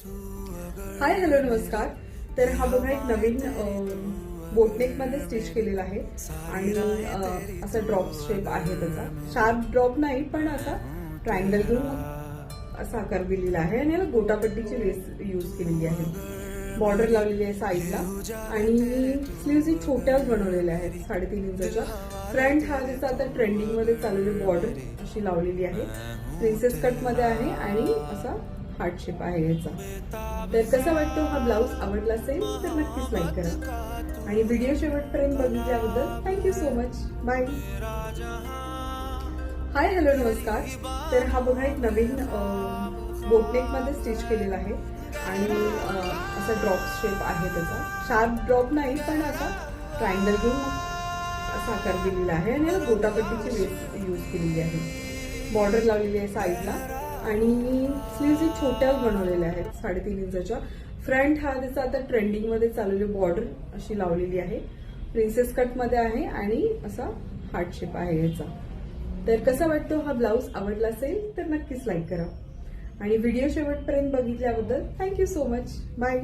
हाय hello नमस्कार. तर हा बघा एक नवीन बोटनेक मध्ये स्टिच केलेला आहे आणि असा ड्रॉप शेप आहे त्याचा. शार्प ड्रॉप नाही पण असा ट्रायंगल घेऊन असा आकार दिलेला आहे आणि याला गोटापट्टीची लेस यूज केलेली आहे. बॉर्डर लावलेली आहे साईडला आणि स्लीव्स ही छोट्याच बनवलेल्या आहेत 3.5 इंचाच्या. फ्रंट हा जसा आता ट्रेंडिंग मध्ये चाललेली बॉर्डर अशी लावलेली आहे. प्रिन्सेस कट मध्ये आहे आणि असा हार्ट शेप आहे याचा. तर कसा वाटतो हा ब्लाऊज? आवडला असेल तर नक्कीच लाईक करा आणि व्हिडिओ शेवटपर्यंत बघितल्याबद्दल thank you so much. Bye. Hi hello नमस्कार. तर हा बघा एक नवीन बोटनेक मध्ये स्टिच केलेला आहे आणि असा ड्रॉप शेप आहे त्याचा. शार्प ड्रॉप नाही पण असा ट्रायंगल घेऊन असा आकार दिलेला आहे आणि याला गोटापट्टीची लेस यूज केलेली आहे. बॉर्डर लावलेली आहे साईडला आणि स्लीव्स ही छोट्याच बनवलेल्या आहेत 3.5 इंचाच्या. फ्रंट हा त्याचा आता ट्रेंडिंग मध्ये चाललेली बॉर्डर अशी लावलेली आहे. प्रिन्सेस कट मध्ये आहे आणि असा हार्ट शेप आहे याचा. तर कसा वाटतो हा ब्लाऊज? आवडला असेल तर नक्कीच लाईक करा आणि व्हिडिओ शेवटपर्यंत बघितल्याबद्दल थँक्यू सो मच. बाय.